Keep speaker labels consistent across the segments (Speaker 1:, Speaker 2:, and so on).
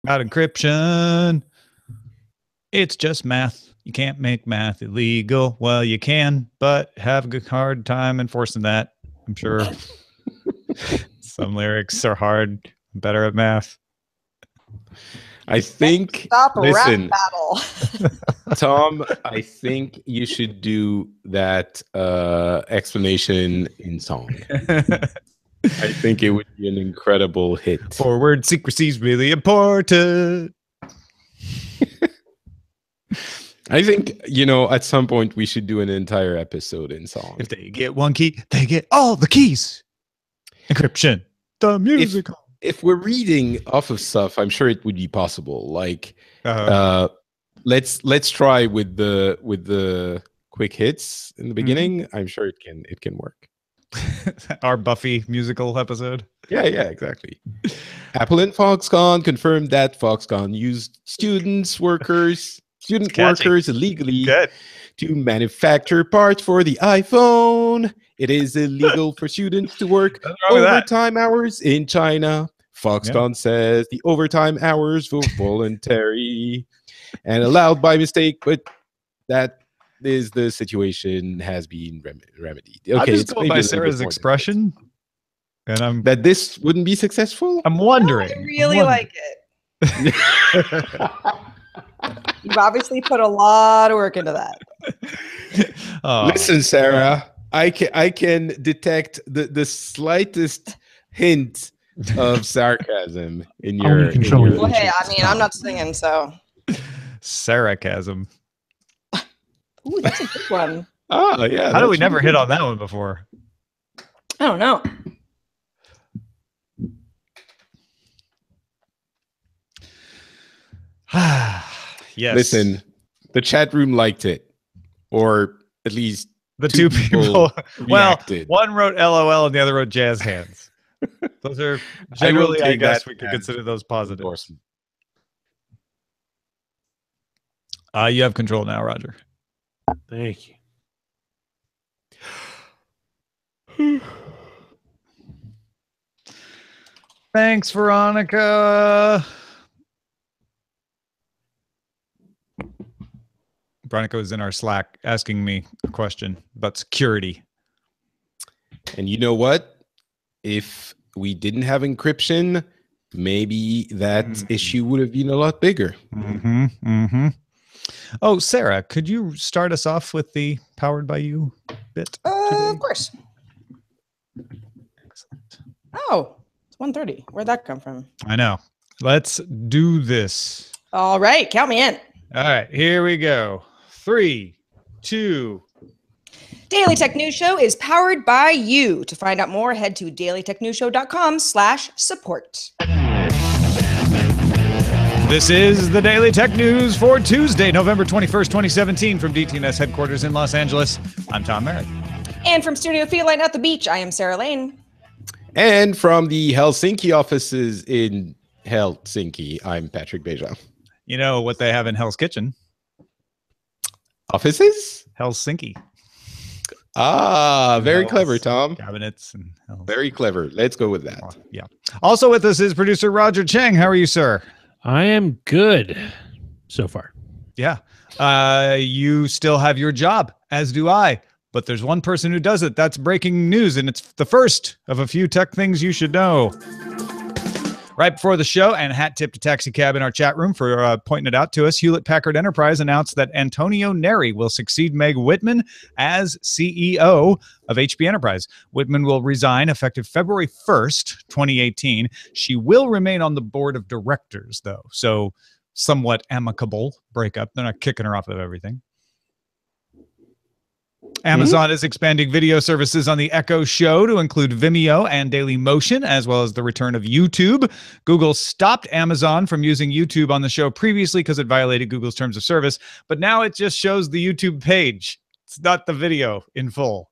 Speaker 1: About encryption. It's just math. You can't make math illegal. Well, you can, but have a hard time enforcing that. I'm sure some lyrics are hard. I'm better at math.
Speaker 2: I think.
Speaker 3: Stop
Speaker 2: Listen,
Speaker 3: rap battle.
Speaker 2: Tom. I think you should do that explanation in song. I think it would be an incredible hit.
Speaker 1: Forward secrecy is really important.
Speaker 2: I think, at some point we should do an entire episode in song.
Speaker 1: If they get one key, they get all the keys. Encryption. The musical.
Speaker 2: If we're reading off of stuff, I'm sure it would be possible. Like, let's try with the quick hits in the beginning. I'm sure it can work.
Speaker 1: Our Buffy musical episode.
Speaker 2: Yeah, exactly. Apple and Foxconn confirmed that Foxconn used student workers illegally to manufacture parts for the iPhone. It is illegal for students to work overtime hours in China. Foxconn says the overtime hours were voluntary and allowed by mistake, but that is the situation has been remedied. Okay,
Speaker 1: I'm just going by Sarah's expression, and I'm
Speaker 2: that this wouldn't be successful.
Speaker 1: I'm wondering.
Speaker 3: I really like it. You've obviously put a lot of work into that.
Speaker 2: Listen, Sarah, I can detect the slightest hint of sarcasm in your.
Speaker 3: Well, hey, I mean, I'm not singing, so.
Speaker 1: Sarcasm.
Speaker 3: Ooh, that's a good one.
Speaker 2: Oh, yeah.
Speaker 1: How did we never hit on that one before?
Speaker 3: I don't know.
Speaker 1: Yes.
Speaker 2: Listen, the chat room liked it, or at least
Speaker 1: the two people. Well,
Speaker 2: reacted.
Speaker 1: one wrote LOL and the other wrote jazz hands. Those are generally, I guess, we could consider those positives. You have control now, Roger.
Speaker 4: Thank you.
Speaker 1: Thanks, Veronica. Veronica was in our Slack asking me a question about security.
Speaker 2: And you know what? If we didn't have encryption, maybe that issue would have been a lot bigger.
Speaker 1: Oh, Sarah, could you start us off with the Powered by You bit?
Speaker 3: Of course. Excellent. Oh, it's 1:30. Where'd that come from?
Speaker 1: I know. Let's do this.
Speaker 3: All right, count me in.
Speaker 1: All right, here we go. 3, 2.
Speaker 3: Daily Tech News Show is powered by you. To find out more, head to dailytechnewsshow.com/support.
Speaker 1: This is the Daily Tech News for Tuesday, November 21st, 2017 from DTNS headquarters in Los Angeles. I'm Tom Merritt.
Speaker 3: And from Studio Feline at the Beach, I am Sarah Lane.
Speaker 2: And from the Helsinki offices in Helsinki, I'm Patrick Beja.
Speaker 1: You know what they have in Hell's Kitchen?
Speaker 2: Offices?
Speaker 1: Helsinki.
Speaker 2: Ah, very clever, Tom.
Speaker 1: Cabinets and Hells.
Speaker 2: Very clever. Let's go with that.
Speaker 1: Yeah. Also with us is producer Roger Chang. How are you, sir?
Speaker 4: I am good so far.
Speaker 1: Yeah. You still have your job, as do I. But there's one person who does it. That's breaking news, and it's the first of a few tech things you should know. Right before the show, and hat tip to Taxi Cab in our chat room for pointing it out to us, Hewlett-Packard Enterprise announced that Antonio Neri will succeed Meg Whitman as CEO of HP Enterprise. Whitman will resign effective February 1st, 2018. She will remain on the board of directors, though, so somewhat amicable breakup. They're not kicking her off of everything. Amazon is expanding video services on the Echo Show to include Vimeo and Dailymotion, as well as the return of YouTube. Google stopped Amazon from using YouTube on the show previously because it violated Google's terms of service, but now it just shows the YouTube page. It's not the video in full.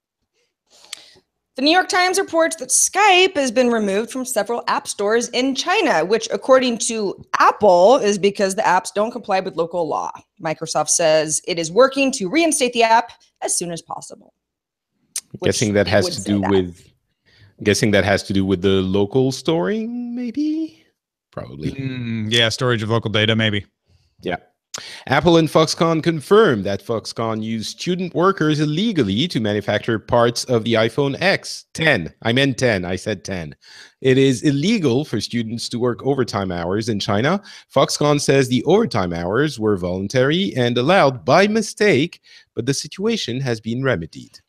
Speaker 3: The New York Times reports that Skype has been removed from several app stores in China, which, according to Apple, is because the apps don't comply with local law. Microsoft says it is working to reinstate the app as soon as possible.
Speaker 2: Guessing that has to do with the local storing, maybe? probably.
Speaker 1: Yeah, storage of local data, maybe.
Speaker 2: Yeah. Apple and Foxconn confirmed that Foxconn used student workers illegally to manufacture parts of the iPhone X. 10. I meant 10. I said 10. It is illegal for students to work overtime hours in China. Foxconn says the overtime hours were voluntary and allowed by mistake, but the situation has been remedied.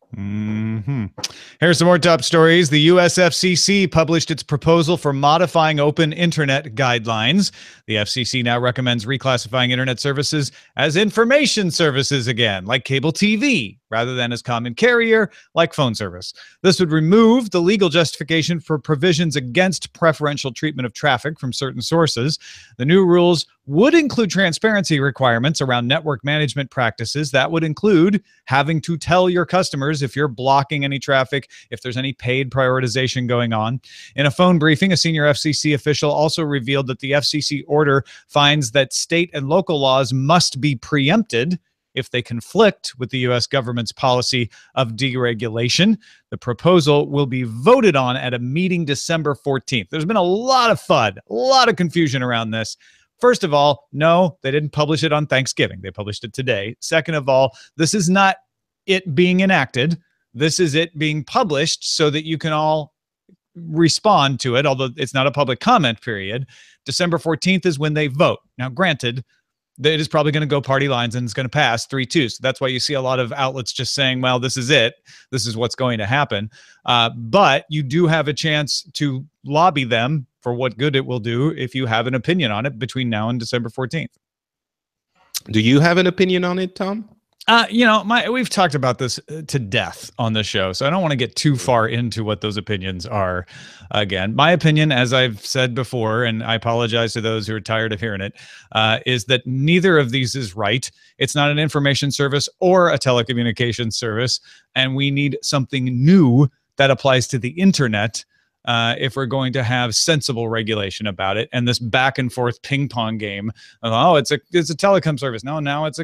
Speaker 1: Here's some more top stories. The US FCC published its proposal for modifying open internet guidelines. The FCC now recommends reclassifying internet services as information services again, like cable TV, rather than as common carrier, like phone service. This would remove the legal justification for provisions against preferential treatment of traffic from certain sources. The new rules would include transparency requirements around network management practices. That would include having to tell your customers if you're blocking any traffic, if there's any paid prioritization going on. In a phone briefing, a senior FCC official also revealed that the FCC order finds that state and local laws must be preempted if they conflict with the U.S. government's policy of deregulation. The proposal will be voted on at a meeting December 14th. There's been a lot of FUD, a lot of confusion around this. First of all, no, they didn't publish it on Thanksgiving. They published it today. Second of all, this is not it being enacted. This is it being published so that you can all respond to it, although it's not a public comment period. December 14th is when they vote. Now, granted, it is probably going to go party lines and it's going to pass 3-2. So that's why you see a lot of outlets just saying, well, this is it. This is what's going to happen. But you do have a chance to lobby them for what good it will do if you have an opinion on it between now and December 14th.
Speaker 2: Do you have an opinion on it, Tom?
Speaker 1: We've talked about this to death on the show, so I don't want to get too far into what those opinions are. Again, my opinion, as I've said before, and I apologize to those who are tired of hearing it, is that neither of these is right. It's not an information service or a telecommunications service, and we need something new that applies to the internet if we're going to have sensible regulation about it. And this back and forth ping pong game of, oh, it's a telecom service. No, now it's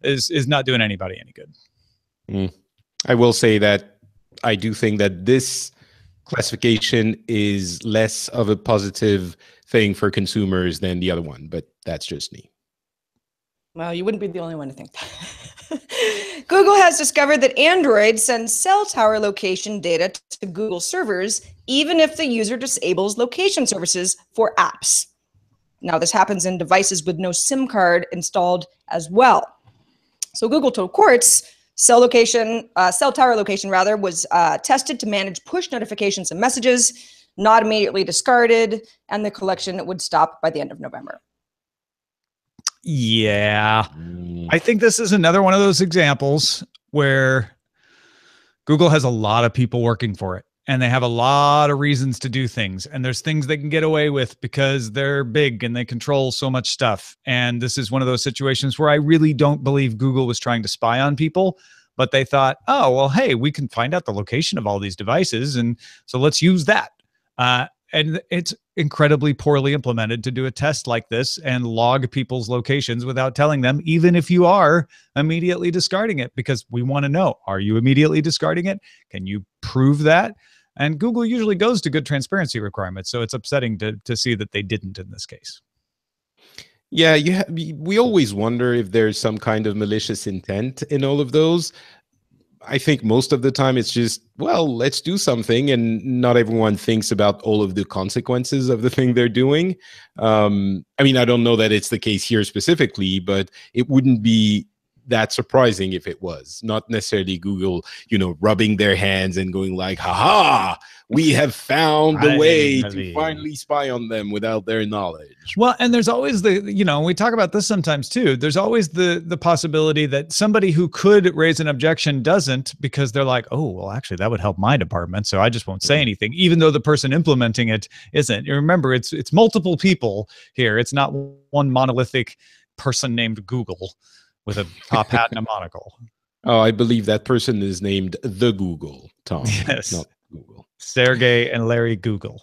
Speaker 1: is not doing anybody any good.
Speaker 2: I will say that I do think that this classification is less of a positive thing for consumers than the other one, but that's just me.
Speaker 3: Well, you wouldn't be the only one to think that. Google has discovered that Android sends cell tower location data to Google servers, even if the user disables location services for apps. Now, this happens in devices with no SIM card installed as well. So Google told courts cell tower location was tested to manage push notifications and messages, not immediately discarded, and the collection would stop by the end of November.
Speaker 1: Yeah, I think this is another one of those examples where Google has a lot of people working for it and they have a lot of reasons to do things. And there's things they can get away with because they're big and they control so much stuff. And this is one of those situations where I really don't believe Google was trying to spy on people, but they thought, oh, well, hey, we can find out the location of all these devices. And so let's use that. And it's incredibly poorly implemented to do a test like this and log people's locations without telling them, even if you are immediately discarding it, because we want to know, are you immediately discarding it? Can you prove that? And Google usually goes to good transparency requirements. So it's upsetting to see that they didn't in this case.
Speaker 2: Yeah, we always wonder if there's some kind of malicious intent in all of those. I think most of the time it's just, well, let's do something, and not everyone thinks about all of the consequences of the thing they're doing. I mean, I don't know that it's the case here specifically, but it wouldn't be that surprising if it was. Not necessarily Google, rubbing their hands and going like, haha, we have found a way to finally spy on them without their knowledge.
Speaker 1: Well, and there's always we talk about this sometimes too. There's always the possibility that somebody who could raise an objection doesn't, because they're like, oh, well, actually that would help my department, so I just won't say anything, even though the person implementing it isn't. You remember, it's multiple people here. It's not one monolithic person named Google with a top hat and a monocle.
Speaker 2: Oh, I believe that person is named the Google, Tom.
Speaker 1: Yes.
Speaker 2: Not Google.
Speaker 1: Sergey and Larry Google.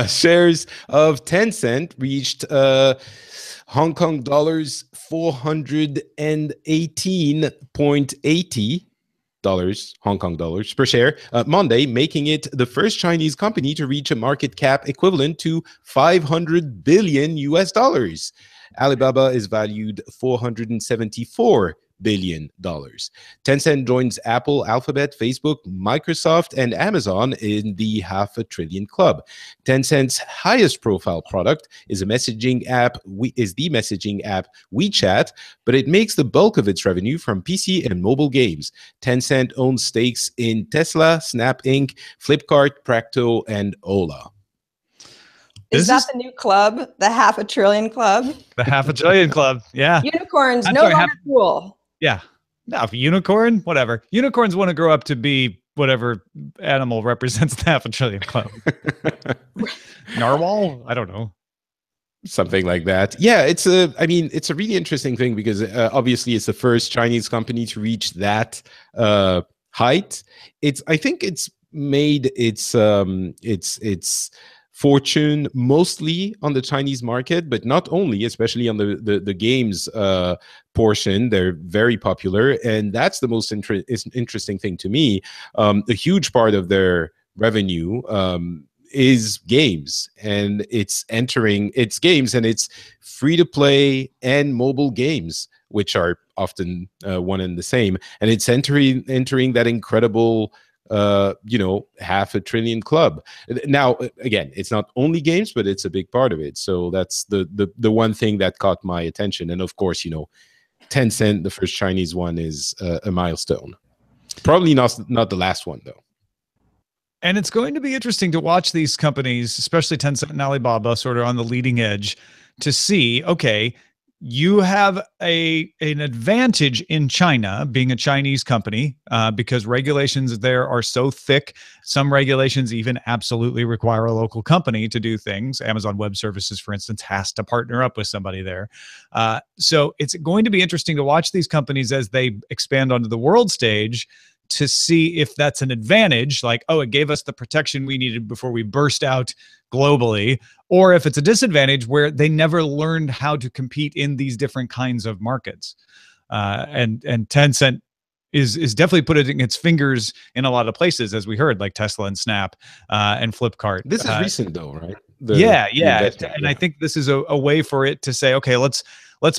Speaker 2: Shares of Tencent reached Hong Kong dollars 418.80 Hong Kong dollars per share Monday, making it the first Chinese company to reach a market cap equivalent to 500 billion US dollars. Alibaba is valued $474 billion. Tencent joins Apple, Alphabet, Facebook, Microsoft, and Amazon in the $500 billion club. Tencent's highest profile product is the messaging app WeChat, but it makes the bulk of its revenue from PC and mobile games. Tencent owns stakes in Tesla, Snap Inc., Flipkart, Practo, and Ola.
Speaker 3: Is that the new club? The $500 billion club?
Speaker 1: The $500 billion club. Yeah.
Speaker 3: Unicorns no longer cool.
Speaker 1: Yeah. No, unicorn, whatever. Unicorns want to grow up to be whatever animal represents the $500 billion club. Narwhal? I don't know.
Speaker 2: Something like that. Yeah, it's a really interesting thing because obviously it's the first Chinese company to reach that height. I think it's made its fortune mostly on the Chinese market, but not only, especially on the games portion. They're very popular, and that's the most interesting thing to me. A huge part of their revenue is games, and it's free to play and mobile games, which are often one and the same, and it's entering that incredible $500 billion club. Now, again, it's not only games, but it's a big part of it. So that's the one thing that caught my attention. And of course, Tencent, the first Chinese one, is a milestone. Probably not the last one, though.
Speaker 1: And it's going to be interesting to watch these companies, especially Tencent and Alibaba, sort of on the leading edge, to see, okay, you have an advantage in China being a Chinese company because regulations there are so thick. Some regulations even absolutely require a local company to do things. Amazon Web Services, for instance, has to partner up with somebody there. So it's going to be interesting to watch these companies as they expand onto the world stage to see if that's an advantage, like, oh, it gave us the protection we needed before we burst out globally, or if it's a disadvantage where they never learned how to compete in these different kinds of markets. And Tencent is definitely putting its fingers in a lot of places, as we heard, like Tesla and Snap and Flipkart.
Speaker 2: This is recent, though, right?
Speaker 1: Yeah. And I think this is a way for it to say, okay, let's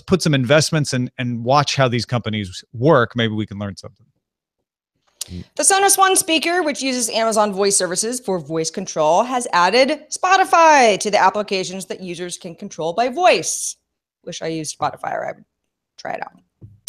Speaker 1: put some investments and watch how these companies work. Maybe we can learn something.
Speaker 3: The Sonos One speaker, which uses Amazon Voice Services for voice control, has added Spotify to the applications that users can control by voice. Wish I used Spotify, or I would try it out.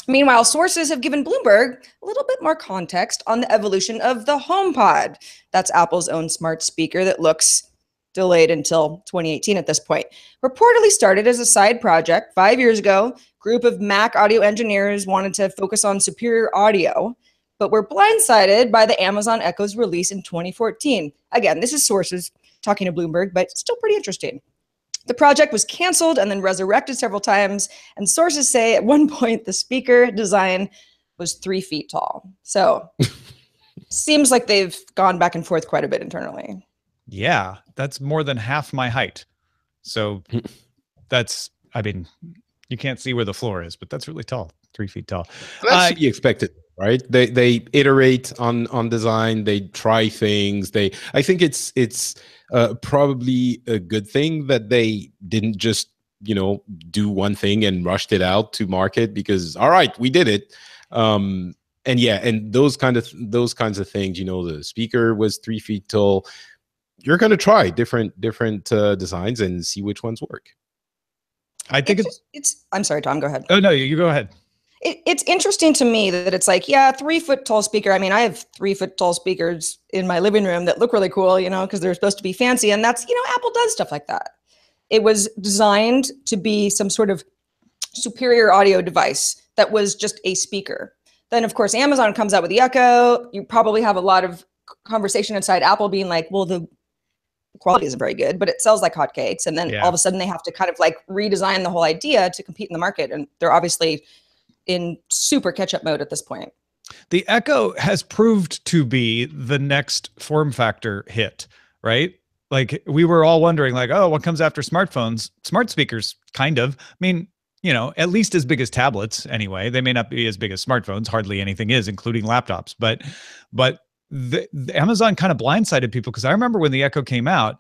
Speaker 3: Meanwhile, sources have given Bloomberg a little bit more context on the evolution of the HomePod. That's Apple's own smart speaker that looks delayed until 2018 at this point. Reportedly started as a side project 5 years ago. Group of Mac audio engineers wanted to focus on superior audio, but were blindsided by the Amazon Echo's release in 2014. Again, this is sources talking to Bloomberg, but still pretty interesting. The project was canceled and then resurrected several times, and sources say at one point the speaker design was 3 feet tall. So seems like they've gone back and forth quite a bit internally.
Speaker 1: Yeah, that's more than half my height. So you can't see where the floor is, but that's really tall, 3 feet tall.
Speaker 2: That's to be expected. Right? They iterate on design. They try things. I think it's probably a good thing that they didn't just do one thing and rushed it out to market, because all right, we did it. And those kinds of things. The speaker was 3 feet tall. You're going to try different designs and see which ones work.
Speaker 1: I think
Speaker 3: I'm sorry, Tom. Go ahead.
Speaker 1: Oh no, you go ahead.
Speaker 3: It's interesting to me that it's like, 3 foot tall speaker. I mean, I have 3 foot tall speakers in my living room that look really cool, because they're supposed to be fancy. And that's, Apple does stuff like that. It was designed to be some sort of superior audio device that was just a speaker. Then, of course, Amazon comes out with the Echo. You probably have a lot of conversation inside Apple being like, well, the quality isn't very good, but it sells like hotcakes. And then all of a sudden they have to kind of like redesign the whole idea to compete in the market. And they're obviously in super catch-up mode at this point.
Speaker 1: The Echo has proved to be the next form factor hit, right? Like we were all wondering, like, oh, what comes after smartphones? Smart speakers, kind of. I mean, you know, at least as big as tablets anyway. They may not be as big as smartphones. Hardly anything is, including laptops. But the Amazon kind of blindsided people, because I remember when the Echo came out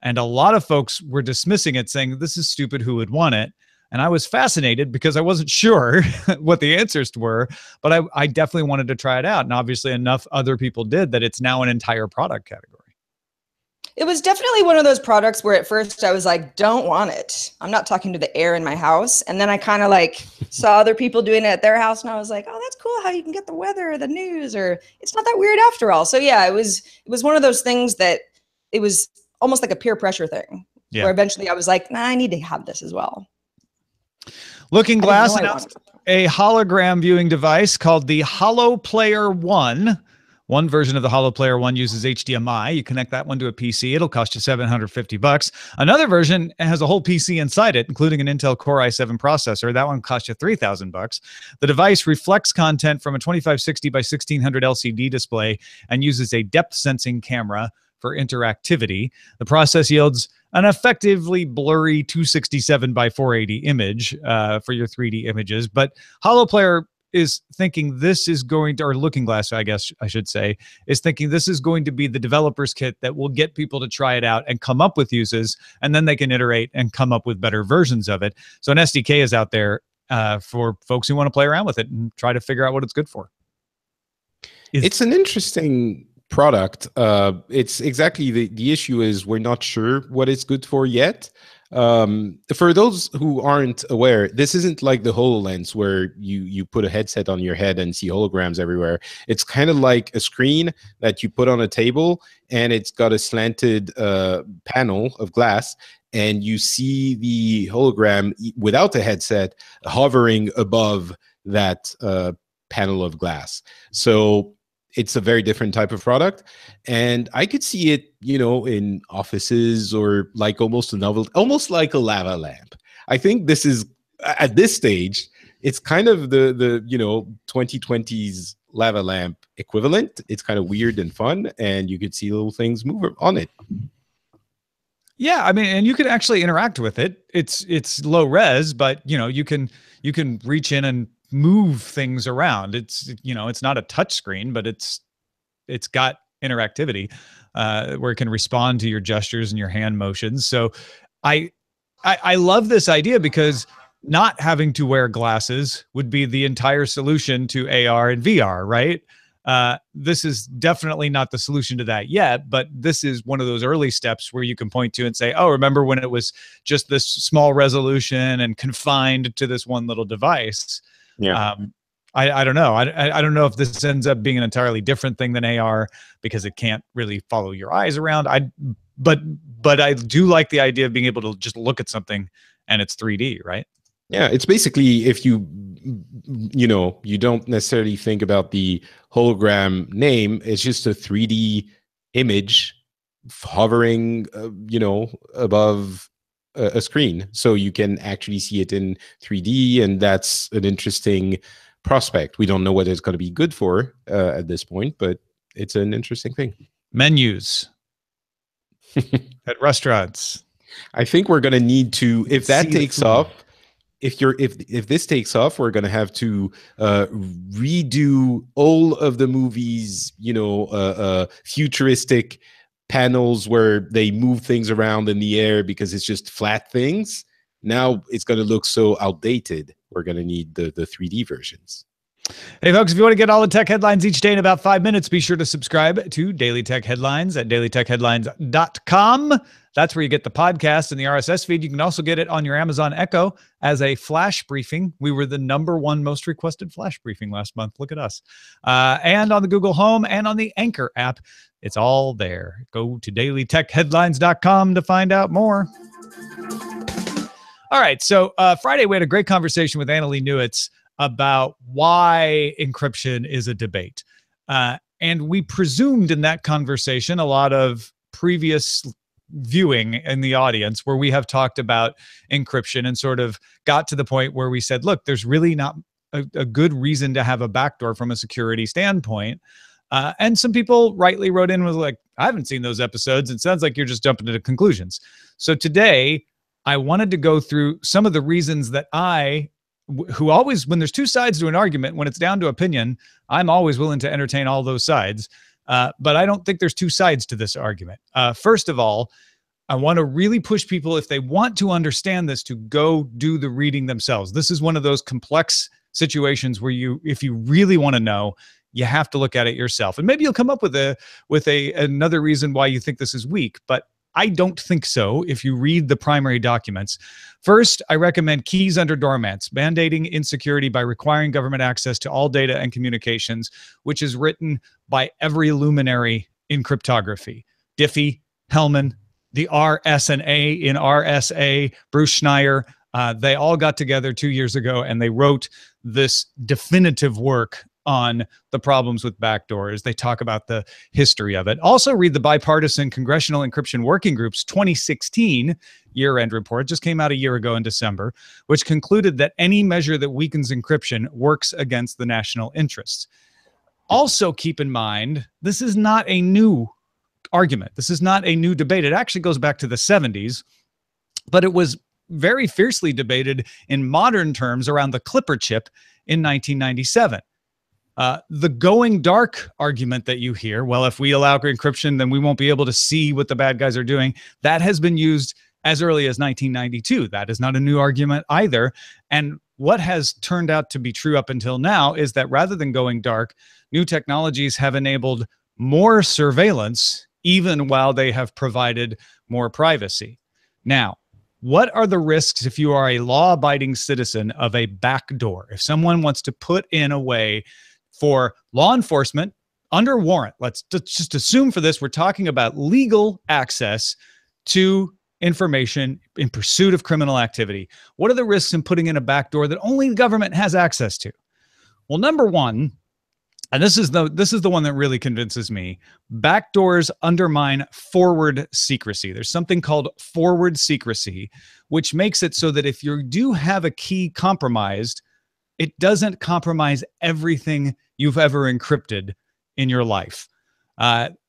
Speaker 1: and a lot of folks were dismissing it, saying, this is stupid, who would want it? And I was fascinated because I wasn't sure what the answers were, but I definitely wanted to try it out. And obviously enough other people did that it's now an entire product category.
Speaker 3: It was definitely one of those products where at first I was like, don't want it. I'm not talking to the air in my house. And then I kind of like saw other people doing it at their house, and I was like, oh, that's cool how you can get the weather or the news, or it's not that weird after all. So yeah, it was one of those things that it was almost like a peer pressure thing, where eventually I was like, nah, I need to have this as well.
Speaker 1: Looking Glass announced a hologram viewing device called the Holo Player 1. One version of the Holo Player 1 uses HDMI. You connect that one to a PC. It'll cost you $750. Another version has a whole PC inside it, including an Intel Core i7 processor. That one costs you $3,000. The device reflects content from a 2560 by 1600 LCD display and uses a depth sensing camera for interactivity. The process yields an effectively blurry 267 by 480 image for your 3D images. But Holo Player is thinking this is going to, or Looking Glass, I guess I should say, is thinking this is going to be the developer's kit that will get people to try it out and come up with uses, and then they can iterate and come up with better versions of it. So an SDK is out there for folks who want to play around with it and try to figure out what it's good for.
Speaker 2: It's an interesting product. It's exactly the issue is we're not sure what it's good for yet. For those who aren't aware, this isn't like the HoloLens where you put a headset on your head and see holograms everywhere. It's kind of like a screen that you put on a table, and it's got a slanted panel of glass, and you see the hologram without the headset hovering above that panel of glass. So it's a very different type of product, and I could see it, you know, in offices or like almost a novel, almost like a lava lamp. I think this is, at this stage, it's kind of the you know, 2020s lava lamp equivalent. It's kind of weird and fun, and you could see little things move on it.
Speaker 1: Yeah, I mean, and you can actually interact with it. It's low res, but you know, you can reach in and move things around. It's, you know, it's not a touch screen, but it's got interactivity where it can respond to your gestures and your hand motions. So I love this idea, because not having to wear glasses would be the entire solution to AR and VR, right? This is definitely not the solution to that yet, but this is one of those early steps where you can point to and say, oh, remember when it was just this small resolution and confined to this one little device? Yeah. I don't know. I don't know if this ends up being an entirely different thing than AR, because it can't really follow your eyes around. But I do like the idea of being able to just look at something and it's 3D, right?
Speaker 2: Yeah, it's basically, if you know, you don't necessarily think about the hologram name, it's just a 3D image hovering, you know, above a screen, so you can actually see it in 3D, and that's an interesting prospect. We don't know what it's going to be good for at this point, but it's an interesting thing.
Speaker 1: Menus at restaurants.
Speaker 2: I think we're going to need to, if that takes off, if this takes off, we're going to have to redo all of the movies, you know, futuristic panels where they move things around in the air because it's just flat things. Now it's going to look so outdated. We're going to need the 3D versions.
Speaker 1: Hey, folks, if you want to get all the tech headlines each day in about 5 minutes, be sure to subscribe to Daily Tech Headlines at dailytechheadlines.com. That's where you get the podcast and the RSS feed. You can also get it on your Amazon Echo as a flash briefing. We were the #1 most requested flash briefing last month. Look at us. And on the Google Home and on the Anchor app. It's all there. Go to dailytechheadlines.com to find out more. All right. So Friday, we had a great conversation with Annalee Newitz about why encryption is a debate. And we presumed in that conversation a lot of previous viewing in the audience where we have talked about encryption and sort of got to the point where we said, look, there's really not a good reason to have a backdoor from a security standpoint. And some people rightly wrote in with like, I haven't seen those episodes. It sounds like you're just jumping to conclusions. So today I wanted to go through some of the reasons that who always, when there's two sides to an argument, when it's down to opinion, I'm always willing to entertain all those sides. But I don't think there's two sides to this argument. First of all, I want to really push people, if they want to understand this, to go do the reading themselves. This is one of those complex situations where if you really want to know, you have to look at it yourself. And maybe you'll come up with another reason why you think this is weak, but I don't think so if you read the primary documents. First, I recommend keys under doormats, mandating insecurity by requiring government access to all data and communications, which is written by every luminary in cryptography. Diffie, Hellman, the RSA in RSA, Bruce Schneier, they all got together 2 years ago and they wrote this definitive work on the problems with backdoors. They talk about the history of it. Also read the bipartisan Congressional Encryption Working Group's 2016 year-end report, just came out a year ago in December, which concluded that any measure that weakens encryption works against the national interests. Also keep in mind, this is not a new argument. This is not a new debate. It actually goes back to the 70s, but it was very fiercely debated in modern terms around the Clipper chip in 1997. The going dark argument that you hear, well, if we allow encryption, then we won't be able to see what the bad guys are doing. That has been used as early as 1992. That is not a new argument either. And what has turned out to be true up until now is that rather than going dark, new technologies have enabled more surveillance, even while they have provided more privacy. Now, what are the risks if you are a law-abiding citizen of a backdoor? If someone wants to put in a way for law enforcement under warrant, let's just assume for this, we're talking about legal access to information in pursuit of criminal activity. What are the risks in putting in a backdoor that only the government has access to? Well, number one, and this is the one that really convinces me, backdoors undermine forward secrecy. There's something called forward secrecy, which makes it so that if you do have a key compromised, it doesn't compromise everything you've ever encrypted in your life.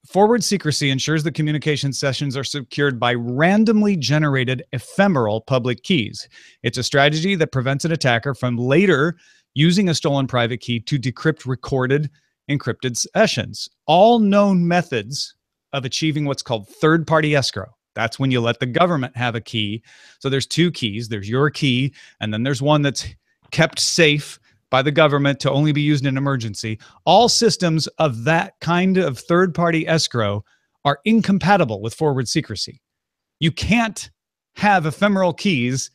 Speaker 1: Forward secrecy ensures the communication sessions are secured by randomly generated ephemeral public keys. It's a strategy that prevents an attacker from later using a stolen private key to decrypt recorded encrypted sessions. All known methods of achieving what's called third-party escrow. That's when you let the government have a key. So there's two keys. There's your key, and then there's one that's kept safe by the government to only be used in emergency. All systems of that kind of third-party escrow are incompatible with forward secrecy. You can't have ephemeral keys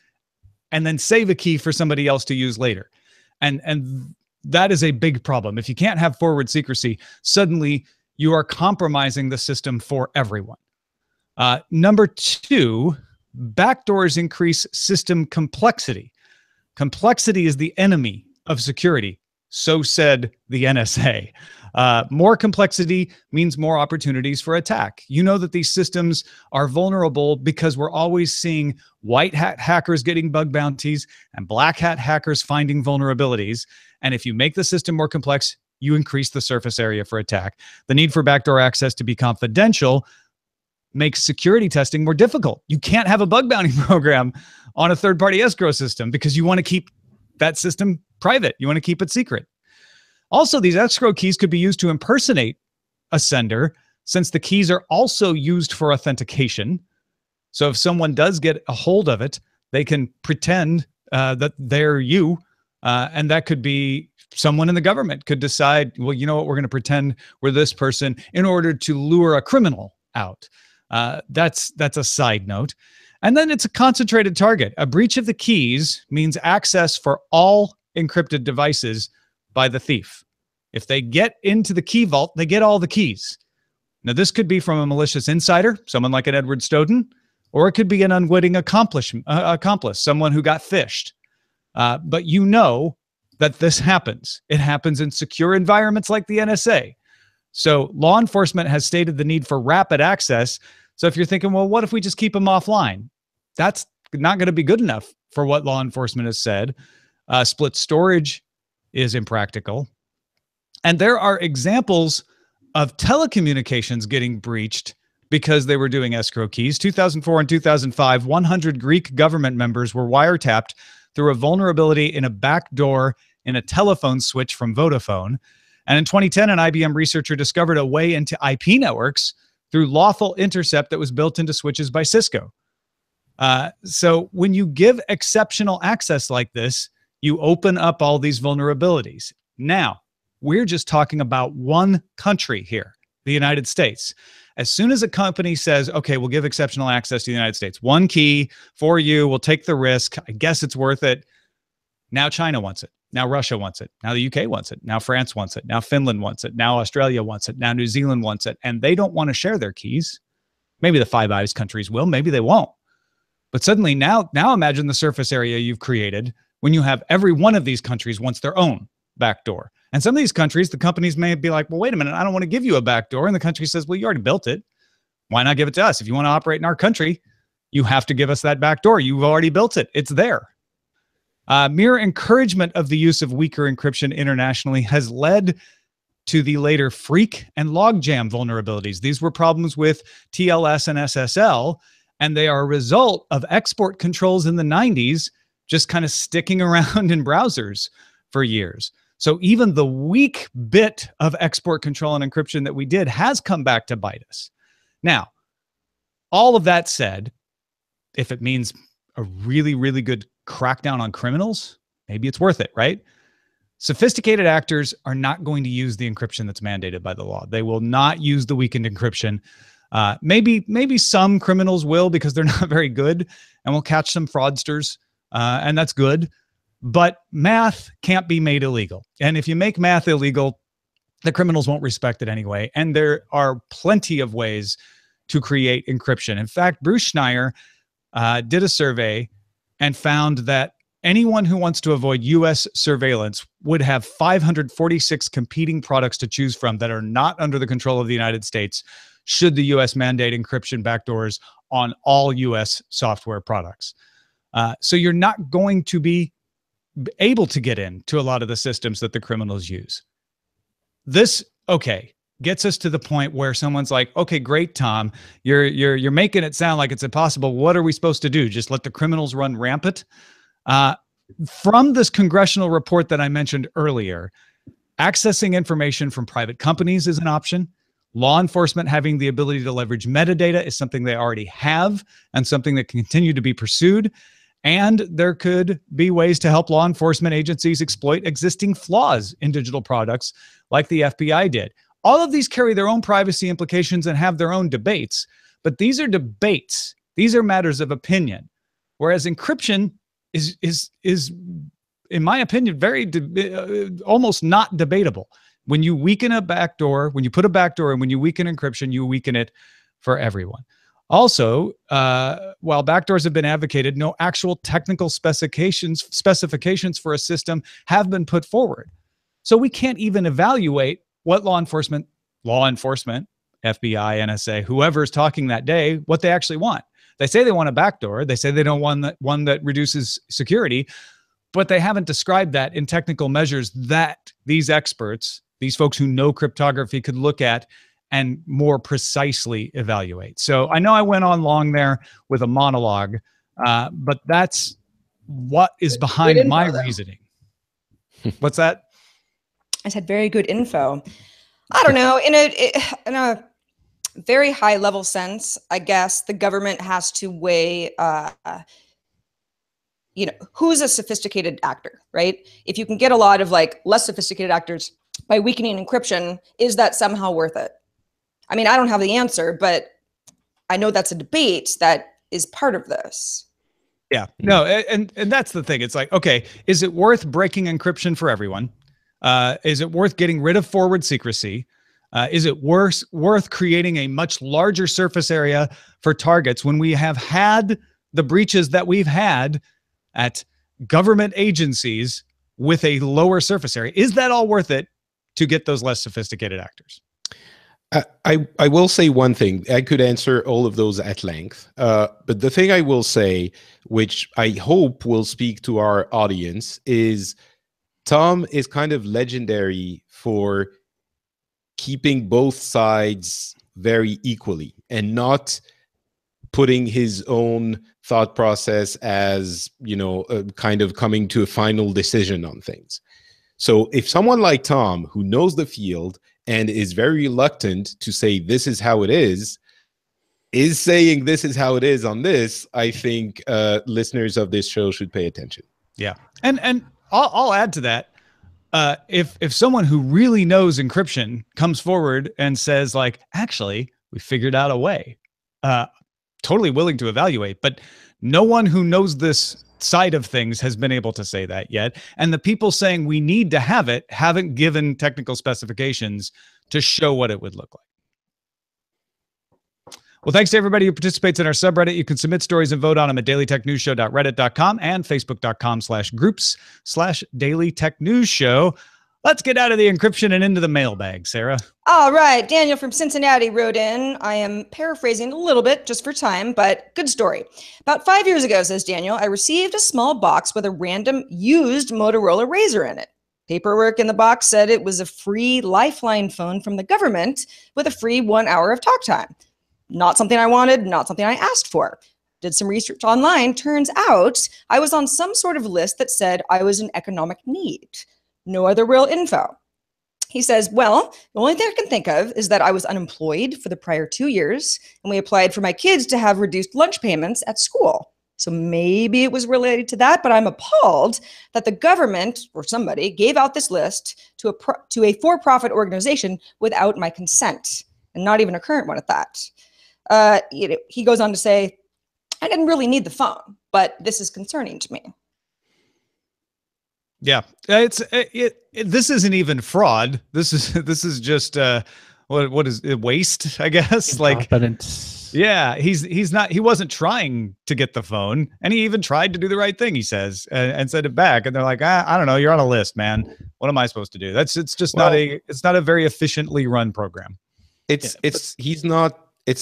Speaker 1: and then save a key for somebody else to use later. And that is a big problem. If you can't have forward secrecy, suddenly you are compromising the system for everyone. Number two, backdoors increase system complexity. Complexity is the enemy of security, so said the NSA. More complexity means more opportunities for attack. You know that these systems are vulnerable because we're always seeing white hat hackers getting bug bounties and black hat hackers finding vulnerabilities. And if you make the system more complex, you increase the surface area for attack. The need for backdoor access to be confidential makes security testing more difficult. You can't have a bug bounty program on a third-party escrow system because you want to keep that system private. You want to keep it secret. Also, these escrow keys could be used to impersonate a sender, since the keys are also used for authentication. So if someone does get a hold of it, they can pretend that they're you, and that could be someone in the government could decide, well, you know what, we're going to pretend we're this person in order to lure a criminal out. That's a side note. And then it's a concentrated target. A breach of the keys means access for all encrypted devices by the thief. If they get into the key vault, they get all the keys. Now, this could be from a malicious insider, someone like an Edward Snowden, or it could be an unwitting accomplice, someone who got phished. But you know that this happens. It happens in secure environments like the NSA. So law enforcement has stated the need for rapid access. So if you're thinking, well, what if we just keep them offline? That's not going to be good enough for what law enforcement has said. Split storage is impractical. And there are examples of telecommunications getting breached because they were doing escrow keys. 2004 and 2005, 100 Greek government members were wiretapped through a vulnerability in a backdoor in a telephone switch from Vodafone. And in 2010, an IBM researcher discovered a way into IP networks through lawful intercept that was built into switches by Cisco. So when you give exceptional access like this, you open up all these vulnerabilities. Now, we're just talking about one country here, the United States. As soon as a company says, okay, we'll give exceptional access to the United States, one key for you, we'll take the risk, I guess it's worth it. Now China wants it. Now Russia wants it. Now the UK wants it. Now France wants it. Now Finland wants it. Now Australia wants it. Now New Zealand wants it. And they don't want to share their keys. Maybe the Five Eyes countries will. Maybe they won't. But suddenly now imagine the surface area you've created when you have every one of these countries wants their own backdoor. And some of these countries, the companies may be like, well, wait a minute, I don't want to give you a backdoor. And the country says, well, you already built it. Why not give it to us? If you want to operate in our country, you have to give us that backdoor. You've already built it. It's there. Mere encouragement of the use of weaker encryption internationally has led to the later Freak and Logjam vulnerabilities. These were problems with TLS and SSL, and they are a result of export controls in the 90s just kind of sticking around in browsers for years. So even the weak bit of export control and encryption that we did has come back to bite us. Now, all of that said, if it means a really, really good crackdown on criminals, maybe it's worth it, right? Sophisticated actors are not going to use the encryption that's mandated by the law. They will not use the weakened encryption. Maybe some criminals will because they're not very good, and we'll catch some fraudsters, and that's good. But math can't be made illegal. And if you make math illegal, the criminals won't respect it anyway. And there are plenty of ways to create encryption. In fact, Bruce Schneier did a survey and found that anyone who wants to avoid U.S. surveillance would have 546 competing products to choose from that are not under the control of the United States should the U.S. mandate encryption backdoors on all U.S. software products. So you're not going to be able to get into a lot of the systems that the criminals use. This, okay, gets us to the point where someone's like, okay, great, Tom, you're making it sound like it's impossible. What are we supposed to do? Just let the criminals run rampant? From this congressional report that I mentioned earlier, accessing information from private companies is an option. Law enforcement having the ability to leverage metadata is something they already have and something that can continue to be pursued. And there could be ways to help law enforcement agencies exploit existing flaws in digital products like the FBI did. All of these carry their own privacy implications and have their own debates, but these are debates. These are matters of opinion. Whereas encryption is in my opinion, very almost not debatable. When you weaken a backdoor, when you put a backdoor and when you weaken encryption, you weaken it for everyone. Also, while backdoors have been advocated, no actual technical specifications for a system have been put forward. So we can't even evaluate what law enforcement, FBI, NSA, whoever's talking that day, what they actually want. They say they want a backdoor. They say they don't want one that reduces security, but they haven't described that in technical measures that these experts, these folks who know cryptography, could look at and more precisely evaluate. So I know I went on long there with a monologue, but that's what is behind my reasoning. What's that?
Speaker 3: I said very good info. I don't know, in a very high level sense, I guess the government has to weigh, who's a sophisticated actor, right? If you can get a lot of like less sophisticated actors by weakening encryption, is that somehow worth it? I mean, I don't have the answer, but I know that's a debate that is part of this.
Speaker 1: Yeah, no, and that's the thing. It's like, okay, is it worth breaking encryption for everyone? Is it worth getting rid of forward secrecy? Is it worth creating a much larger surface area for targets when we have had the breaches that we've had at government agencies with a lower surface area? Is that all worth it to get those less sophisticated actors?
Speaker 2: I will say one thing. I could answer all of those at length. But the thing I will say, which I hope will speak to our audience, is Tom is kind of legendary for keeping both sides very equally and not putting his own thought process as, kind of coming to a final decision on things. So if someone like Tom, who knows the field and is very reluctant to say this is how it is saying this is how it is on this, I think listeners of this show should pay attention.
Speaker 1: Yeah. And I'll add to that. If someone who really knows encryption comes forward and says, like, actually, we figured out a way, totally willing to evaluate, but no one who knows this side of things has been able to say that yet. And the people saying we need to have it haven't given technical specifications to show what it would look like. Well, thanks to everybody who participates in our subreddit. You can submit stories and vote on them at dailytechnewsshow.reddit.com and facebook.com/groups/dailytechnewsshow. Let's get out of the encryption and into the mailbag, Sarah.
Speaker 3: All right. Daniel from Cincinnati wrote in. I am paraphrasing a little bit just for time, but good story. About 5 years ago, says Daniel, I received a small box with a random used Motorola Razr in it. Paperwork in the box said it was a free Lifeline phone from the government with a free 1 hour of talk time. Not something I wanted, not something I asked for. Did some research online. Turns out I was on some sort of list that said I was in economic need. No other real info. He says, well, the only thing I can think of is that I was unemployed for the prior 2 years, and we applied for my kids to have reduced lunch payments at school. So maybe it was related to that, but I'm appalled that the government or somebody gave out this list to a for-profit organization without my consent, and not even a current one at that. He goes on to say, I didn't really need the phone, but this is concerning to me.
Speaker 1: Yeah, this isn't even fraud. This is just what is it, waste, I guess. Like, yeah, he wasn't trying to get the phone, and he even tried to do the right thing, he says, and sent it back. And they're like, I don't know, you're on a list, man. What am I supposed to do? It's not a very efficiently run program.
Speaker 2: It's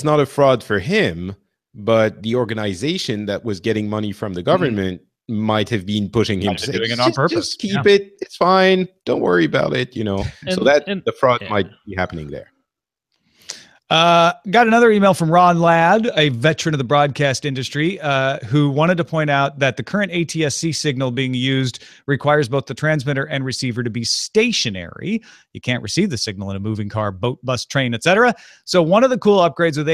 Speaker 2: not a fraud for him, but the organization that was getting money from the government might have been pushing him to say,
Speaker 1: doing it on purpose.
Speaker 2: Just keep it. It's fine. Don't worry about it. So that the fraud might be happening there.
Speaker 1: Got another email from Ron Ladd, a veteran of the broadcast industry, who wanted to point out that the current ATSC signal being used requires both the transmitter and receiver to be stationary. You can't receive the signal in a moving car, boat, bus, train, etc. So one of the cool upgrades with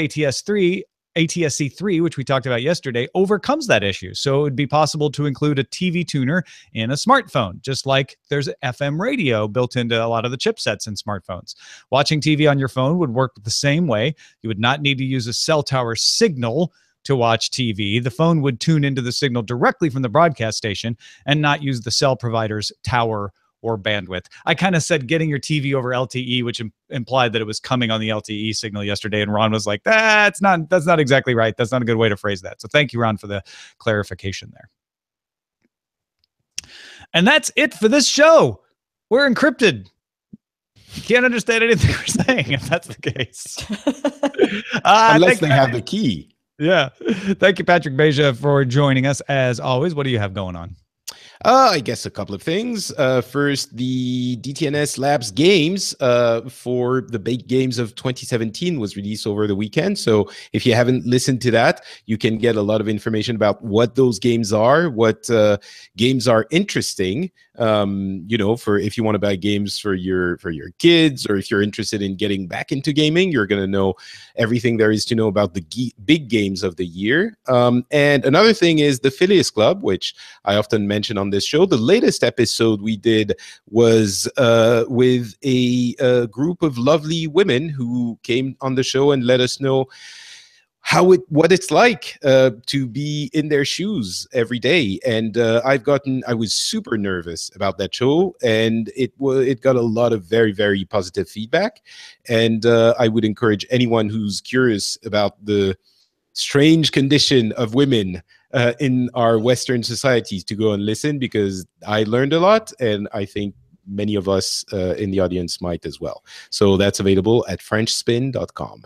Speaker 1: ATSC3, which we talked about yesterday, overcomes that issue. So it would be possible to include a TV tuner in a smartphone, just like there's FM radio built into a lot of the chipsets in smartphones. Watching TV on your phone would work the same way. You would not need to use a cell tower signal to watch TV. The phone would tune into the signal directly from the broadcast station and not use the cell provider's tower or bandwidth. I kind of said getting your TV over LTE, which implied that it was coming on the LTE signal yesterday. And Ron was like, that's not exactly right. That's not a good way to phrase that. So thank you, Ron, for the clarification there. And that's it for this show. We're encrypted. You can't understand anything we're saying if that's the case.
Speaker 2: Unless they have the key.
Speaker 1: Yeah. Thank you, Patrick Beja, for joining us as always. What do you have going on?
Speaker 2: I guess a couple of things. First, the DTNS Labs games for the big games of 2017 was released over the weekend. So if you haven't listened to that, you can get a lot of information about what those games are, what games are interesting. For if you want to buy games for your kids, or if you're interested in getting back into gaming, you're going to know everything there is to know about the big games of the year. And another thing is the Phileas Club, which I often mention on this show. The latest episode we did was with a group of lovely women who came on the show and let us know what it's like to be in their shoes every day. And I was super nervous about that show, and it got a lot of very, very positive feedback. And I would encourage anyone who's curious about the strange condition of women in our Western societies to go and listen, because I learned a lot, and I think many of us in the audience might as well. So that's available at frenchspin.com.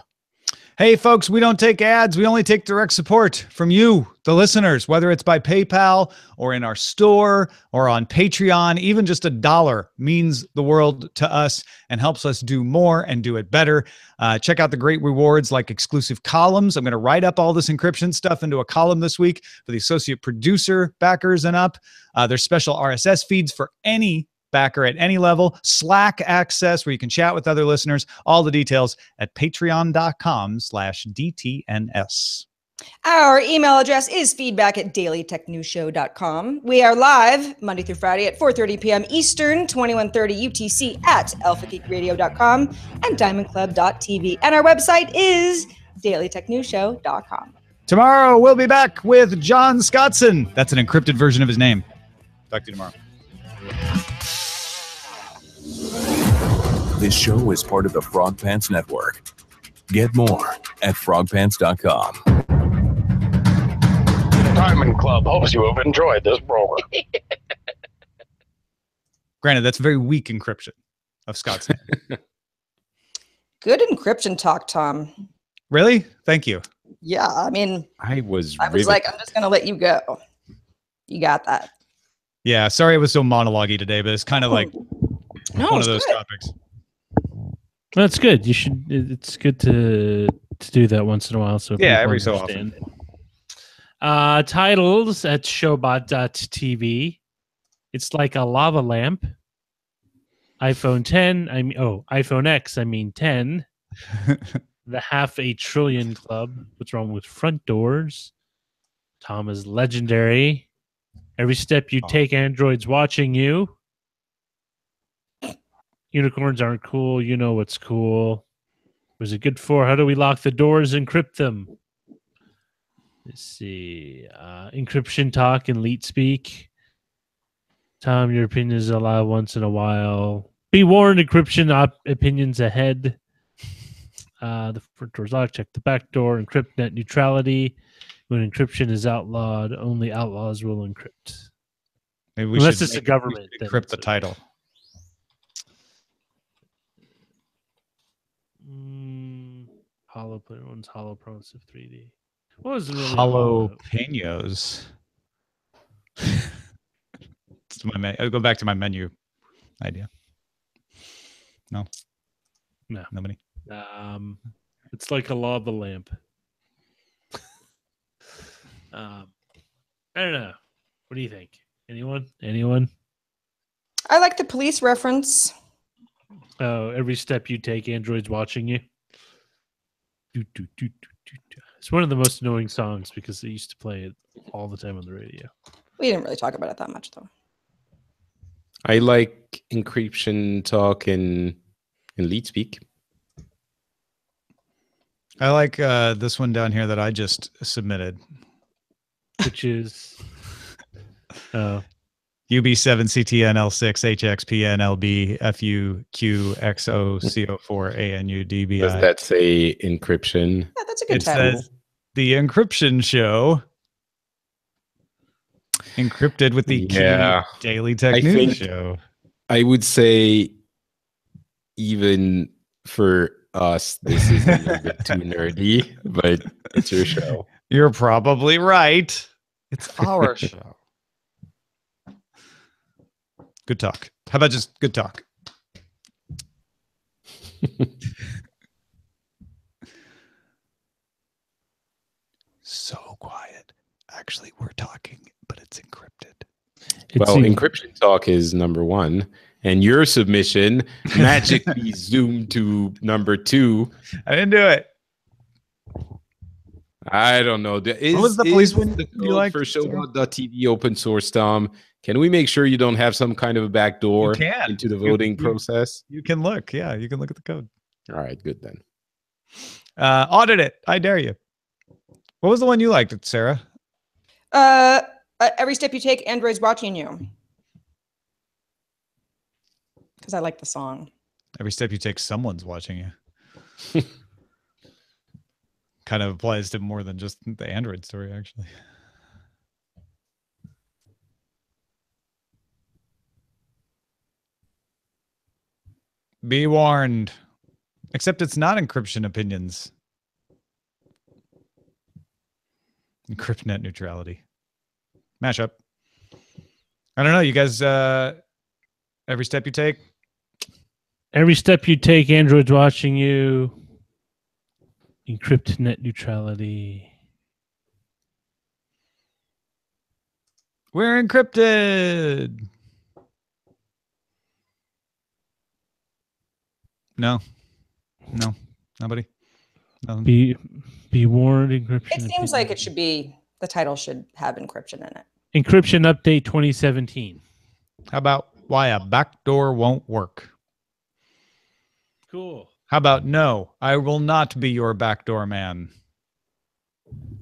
Speaker 1: Hey, folks, we don't take ads. We only take direct support from you, the listeners, whether it's by PayPal or in our store or on Patreon. Even just $1 means the world to us and helps us do more and do it better. Check out the great rewards like exclusive columns. I'm going to write up all this encryption stuff into a column this week for the associate producer backers and up. There's special RSS feeds for any backer at any level, Slack access where you can chat with other listeners, all the details at patreon.com/DTNS.
Speaker 3: Our email address is feedback@dailytechnewsshow.com. We are live Monday through Friday at 4:30 p.m. Eastern, 21:30 UTC at alphageekradio.com and diamondclub.tv. And our website is dailytechnewsshow.com.
Speaker 1: Tomorrow we'll be back with John Scottson. That's an encrypted version of his name. Talk to you tomorrow.
Speaker 5: This show is part of the Frog Pants Network. Get more at frogpants.com.
Speaker 6: Diamond Club hopes you have enjoyed this program.
Speaker 1: Granted, that's very weak encryption of Scott's name.
Speaker 3: Good encryption talk, Tom.
Speaker 1: Really? Thank you.
Speaker 3: Yeah, I mean,
Speaker 2: I was
Speaker 3: like, I'm just going to let you go. You got that.
Speaker 1: Yeah, sorry it was so monologue-y today, but it's kind of like one of those topics.
Speaker 4: That's good. You should. It's good to do that once in a while. So
Speaker 1: yeah, every so often.
Speaker 4: Titles at showbot.tv. It's like a lava lamp. iPhone 10. iPhone X. I mean 10. The half a trillion club. What's wrong with front doors? Tom is legendary. Every step you take, Android's watching you. Unicorns aren't cool. You know what's cool. Was it good for? How do we lock the doors, encrypt them? Let's see. Encryption talk and leet speak. Tom, your opinion is allowed once in a while. Be warned, encryption opinions ahead. The front door's locked. Check the back door. Encrypt net neutrality. When encryption is outlawed, only outlaws will encrypt.
Speaker 1: Maybe we
Speaker 4: Unless
Speaker 1: should
Speaker 4: it's a government.
Speaker 1: Encrypt the title.
Speaker 4: Holo Player one's Holo Progressive 3D. What was it really
Speaker 1: Jalapenos. I'll go back to my menu idea. No. Nobody.
Speaker 4: It's like a lava lamp. I don't know. What do you think? Anyone?
Speaker 3: I like the police reference.
Speaker 4: Oh, every step you take, Android's watching you. It's one of the most annoying songs because they used to play it all the time on the radio.
Speaker 3: We didn't really talk about it that much, though.
Speaker 2: I like encryption talk and leet speak.
Speaker 1: I like this one down here that I just submitted.
Speaker 4: Which is
Speaker 1: UB7CTNL6 HXPNLB FUQXOCO4ANUDBI.
Speaker 2: Does that say encryption?
Speaker 3: Yeah, that's a good
Speaker 1: It
Speaker 3: title.
Speaker 1: says the encryption show. Encrypted with the key Daily Tech News show.
Speaker 2: I would say even for us, this is a little bit too nerdy, but it's your show.
Speaker 1: You're probably right. It's our show. Good talk. How about just good talk? So quiet. Actually, we're talking, but it's encrypted.
Speaker 2: Encryption talk is number 1, and your submission magically zoomed to number 2.
Speaker 1: I didn't do it.
Speaker 2: I don't know.
Speaker 1: What was the police one
Speaker 2: you like for showbot.tv open source, Tom? Can we make sure you don't have some kind of a backdoor into the voting process?
Speaker 1: You can look. Yeah, you can look at the code.
Speaker 2: All right, good then.
Speaker 1: Audit it. I dare you. What was the one you liked, Sarah?
Speaker 3: Every step you take, Android's watching you. Because I like the song.
Speaker 1: Every step you take, someone's watching you. Kind of applies to more than just the Android story, actually. Be warned. Except it's not encryption opinions. Encrypt net neutrality. Mashup. I don't know. You guys, every step you take.
Speaker 4: Every step you take, Android's watching you. Encrypt net neutrality.
Speaker 1: We're encrypted. No. Nobody. Nothing.
Speaker 4: Be warned. Encryption.
Speaker 3: It seems like it should be. The title should have encryption in it.
Speaker 4: Encryption update 2017.
Speaker 1: How about why a backdoor won't work?
Speaker 4: Cool.
Speaker 1: How about no, I will not be your backdoor man.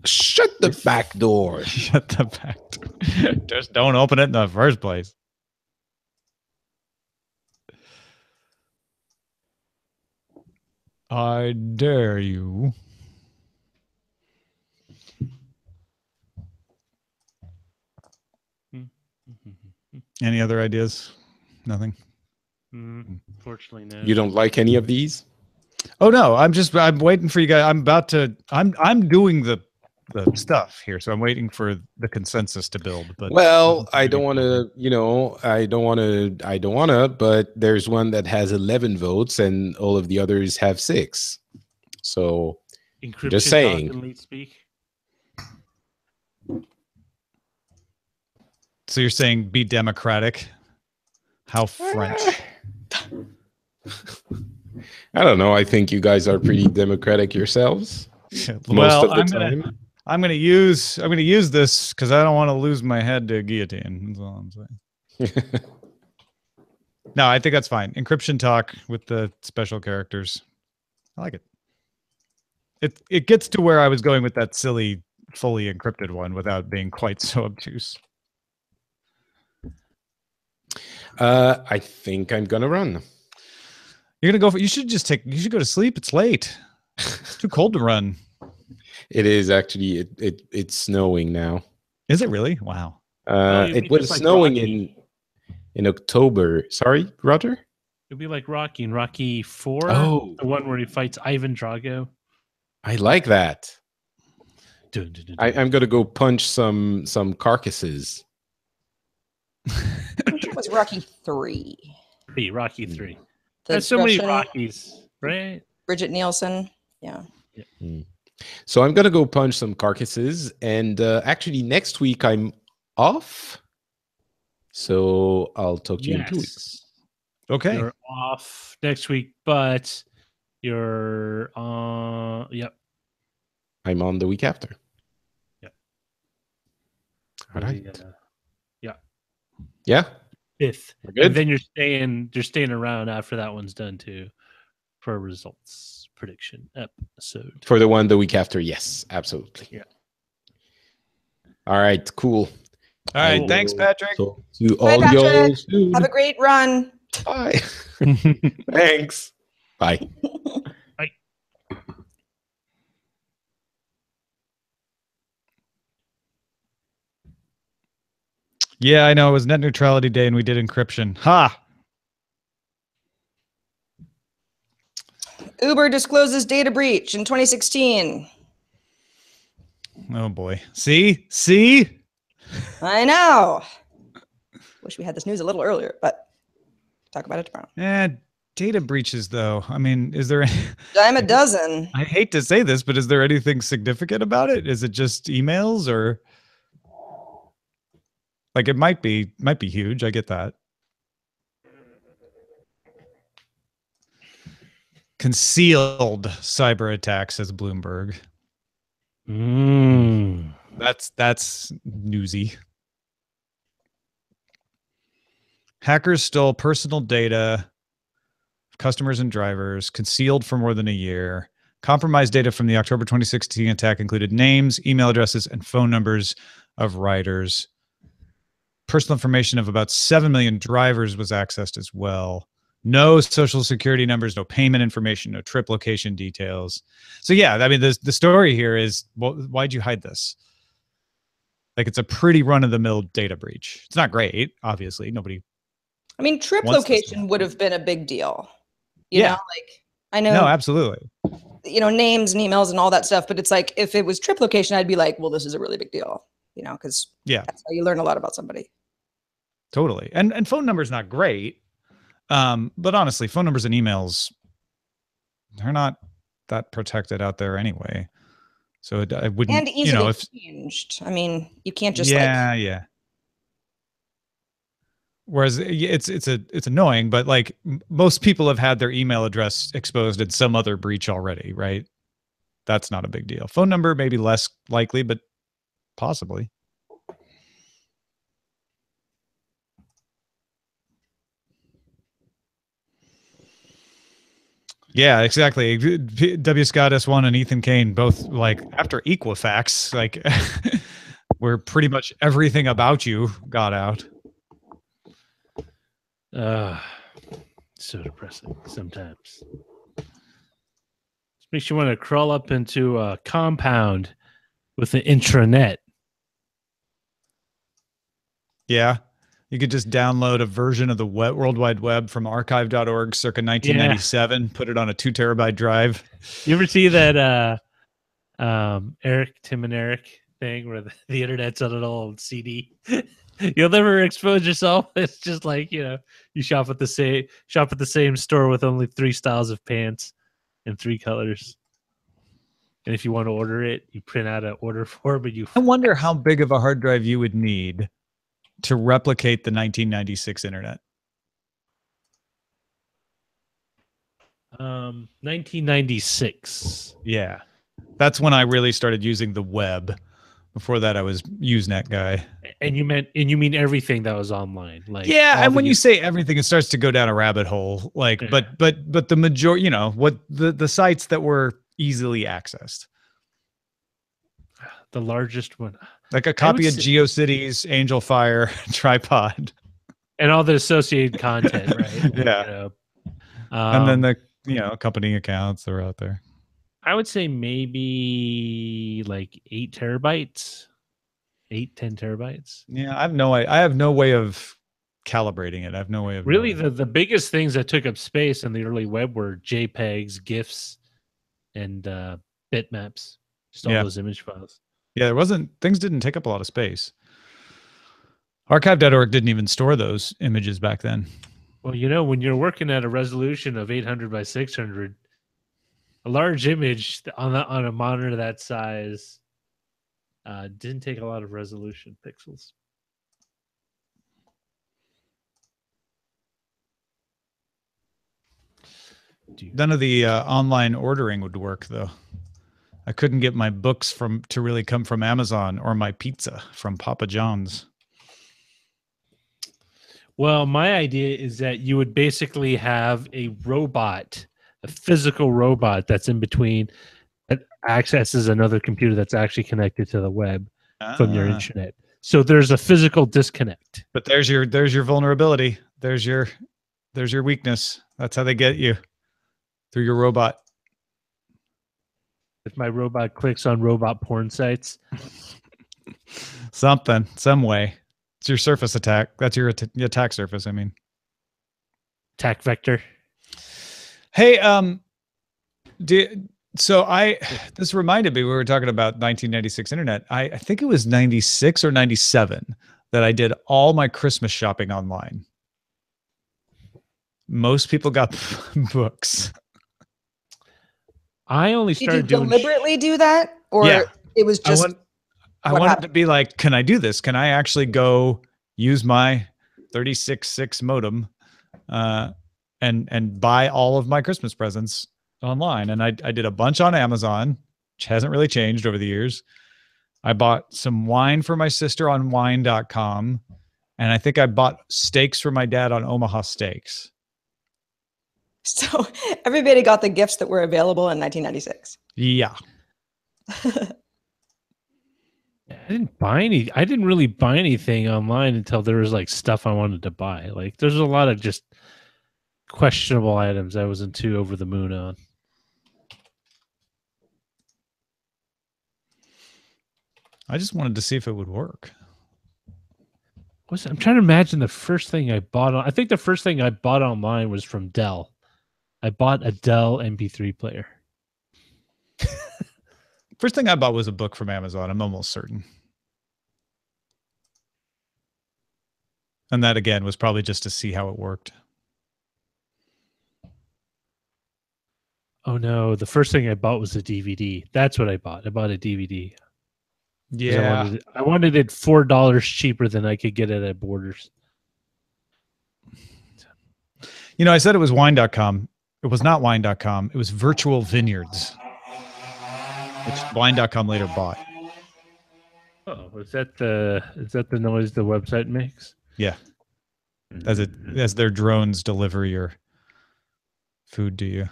Speaker 2: Shut the back door.
Speaker 1: Shut the back door. Just don't open it in the first place. I dare you. Any other ideas? Nothing.
Speaker 4: Fortunately, no.
Speaker 2: You don't like any of these?
Speaker 1: Oh no, I'm waiting for you guys. I'm doing the stuff here, so I'm waiting for the consensus to build. But
Speaker 2: well, I don't want to, but there's one that has 11 votes and all of the others have 6. So
Speaker 4: Encryption
Speaker 2: just saying.
Speaker 4: talk and lead speak.
Speaker 1: So you're saying be democratic? How French?
Speaker 2: I don't know. I think you guys are pretty democratic yourselves.
Speaker 1: Well,
Speaker 2: most of the time.
Speaker 1: I'm gonna use this because I don't want to lose my head to a guillotine. That's all I'm saying. No, I think that's fine. Encryption talk with the special characters. I like it. It gets to where I was going with that silly, fully encrypted one without being quite so obtuse.
Speaker 2: I think I'm gonna run.
Speaker 1: You're gonna go for. You should go to sleep. It's late. It's too cold to run.
Speaker 2: It is actually. It's snowing now.
Speaker 1: Is it really? Wow.
Speaker 2: It was
Speaker 4: like
Speaker 2: snowing
Speaker 4: Rocky.
Speaker 2: in October. Sorry, Roger.
Speaker 4: It'd be like Rocky in Rocky 4.
Speaker 2: Oh.
Speaker 4: The one where he fights Ivan Drago.
Speaker 2: I like that.
Speaker 4: Dun, dun, dun, dun.
Speaker 2: I'm gonna go punch some carcasses.
Speaker 3: It was Rocky 3.
Speaker 4: Rocky 3.
Speaker 3: The
Speaker 4: There's so many
Speaker 3: Russian
Speaker 4: Rockies, right?
Speaker 3: Bridget Nielsen. Yeah.
Speaker 2: So I'm gonna go punch some carcasses, and actually next week I'm off. So I'll talk to you in 2 weeks.
Speaker 1: Okay.
Speaker 4: You're off next week, but you're yep.
Speaker 2: I'm on the week after.
Speaker 4: Yep.
Speaker 2: All right.
Speaker 4: Yeah.
Speaker 2: Yeah.
Speaker 4: 5th.
Speaker 2: We're good.
Speaker 4: And then you're staying around after that one's done too for a results prediction episode.
Speaker 2: For the one the week after, yes, absolutely.
Speaker 4: Yeah.
Speaker 2: All right, cool.
Speaker 1: All right. Thanks, Patrick.
Speaker 2: Talk to
Speaker 3: Bye,
Speaker 2: all
Speaker 3: Patrick.
Speaker 2: y'all soon.
Speaker 3: Have a great run.
Speaker 2: Bye. Thanks. Bye.
Speaker 4: Bye.
Speaker 1: Yeah, I know. It was net neutrality day and we did encryption. Ha!
Speaker 3: Uber discloses data breach in 2016.
Speaker 1: Oh boy. See?
Speaker 3: I know. Wish we had this news a little earlier, but talk about it tomorrow.
Speaker 1: Data breaches though. I mean, is there
Speaker 3: Dime a dozen.
Speaker 1: I hate to say this, but is there anything significant about it? Is it just emails or like it might be huge. I get that. Concealed cyber attacks, says Bloomberg. That's newsy. Hackers stole personal data of customers and drivers, concealed for more than a year. Compromised data from the October 2016 attack included names, email addresses, and phone numbers of riders. Personal information of about 7 million drivers was accessed as well. No social security numbers, no payment information, no trip location details. So yeah, I mean, the story here is, well, why'd you hide this? Like, it's a pretty run-of-the-mill data breach. It's not great, obviously. Nobody.
Speaker 3: I mean, trip
Speaker 1: wants this
Speaker 3: location would have been a big deal. You
Speaker 1: Yeah.
Speaker 3: know, like, I know.
Speaker 1: No, absolutely.
Speaker 3: You know, names and emails and all that stuff. But it's like, if it was trip location, I'd be like, well, this is a really big deal, you know, because that's how you learn a lot about somebody.
Speaker 1: Totally. And phone number's not great. But honestly, phone numbers and emails, they're not that protected out there anyway. So I wouldn't,
Speaker 3: and easily changed. I mean, you can't just
Speaker 1: yeah. Whereas it's annoying, but like most people have had their email address exposed in some other breach already, right? That's not a big deal. Phone number maybe less likely, but possibly. Yeah, exactly. W. Scott S1 and Ethan Kane both, like, after Equifax, like where pretty much everything about you got out.
Speaker 4: So depressing sometimes. It makes you want to crawl up into a compound with an intranet.
Speaker 1: Yeah. You could just download a version of the World Wide Web from archive.org circa 1997, put it on a 2 terabyte drive.
Speaker 4: You ever see that Tim and Eric thing where the internet's on an old CD? You'll never expose yourself. It's just like, you know, you shop at the same store with only 3 styles of pants and 3 colors. And if you want to order it, you print out an order form. But I
Speaker 1: wonder how big of a hard drive you would need to replicate the 1996 internet.
Speaker 4: 1996.
Speaker 1: Yeah. That's when I really started using the web. Before that, I was Usenet guy.
Speaker 4: And you mean everything that was online, like
Speaker 1: and when you say everything, it starts to go down a rabbit hole. Like, but the majority, you know, what the sites that were easily accessed.
Speaker 4: The largest one,
Speaker 1: like a copy of GeoCities, Angel Fire, Tripod,
Speaker 4: and all the associated content, right?
Speaker 1: Yeah,
Speaker 4: you know,
Speaker 1: and then the accompanying accounts that are out there.
Speaker 4: I would say maybe like 8 terabytes, 10 terabytes.
Speaker 1: Yeah, I have no way of calibrating it. I have no way of
Speaker 4: really the biggest things that took up space in the early web were JPEGs, GIFs, and bitmaps. Just all those image files.
Speaker 1: Yeah, things didn't take up a lot of space. Archive.org didn't even store those images back then.
Speaker 4: Well, you know, when you're working at a resolution of 800 by 600, a large image on a monitor that size didn't take a lot of resolution pixels.
Speaker 1: None of the online ordering would work, though. I couldn't get my books to really come from Amazon or my pizza from Papa John's.
Speaker 4: Well, my idea is that you would basically have a robot, a physical robot that's in between, that accesses another computer that's actually connected to the web from your internet. So there's a physical disconnect.
Speaker 1: But there's your vulnerability. There's your weakness. That's how they get you, through your robot.
Speaker 4: If my robot clicks on robot porn sites,
Speaker 1: some way. It's your surface attack. That's your attack surface. I mean,
Speaker 4: attack vector.
Speaker 1: Hey, this reminded me, we were talking about 1996 internet. I think it was 96 or 97 that I did all my Christmas shopping online. Most people got books.
Speaker 4: I only started
Speaker 3: doing. Did you deliberately do that, or it was just?
Speaker 1: I wanted to be like, can I do this? Can I actually go use my 36.6 modem and buy all of my Christmas presents online? And I did a bunch on Amazon, which hasn't really changed over the years. I bought some wine for my sister on wine.com, and I think I bought steaks for my dad on Omaha Steaks.
Speaker 3: So everybody got the gifts that were available in 1996.
Speaker 1: Yeah.
Speaker 4: I didn't really buy anything online until there was like stuff I wanted to buy. Like there's a lot of just questionable items I wasn't too over the moon on.
Speaker 1: I just wanted to see if it would work.
Speaker 4: I'm trying to imagine the first thing I bought. I think the first thing I bought online was from Dell. I bought a Dell MP3 player.
Speaker 1: First thing I bought was a book from Amazon. I'm almost certain. And that, again, was probably just to see how it worked.
Speaker 4: Oh, no. The first thing I bought was a DVD. That's what I bought. I bought a DVD.
Speaker 1: Yeah.
Speaker 4: I wanted it $4 cheaper than I could get it at Borders.
Speaker 1: You know, I said it was wine.com. It was not wine.com. It was Virtual Vineyards, which wine.com later bought.
Speaker 4: Oh, is that the noise the website makes?
Speaker 1: Yeah. As their drones deliver your food to you.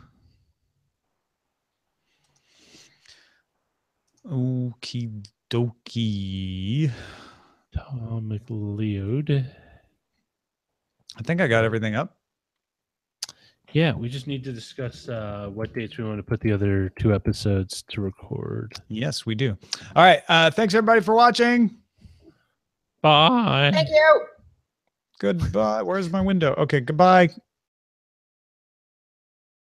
Speaker 1: Okie dokie.
Speaker 4: Atomic Leod.
Speaker 1: I think I got everything up.
Speaker 4: Yeah, we just need to discuss what dates we want to put the other 2 episodes to record.
Speaker 1: Yes, we do. All right. Thanks, everybody, for watching.
Speaker 4: Bye.
Speaker 3: Thank you.
Speaker 1: Goodbye. Where's my window? Okay, goodbye.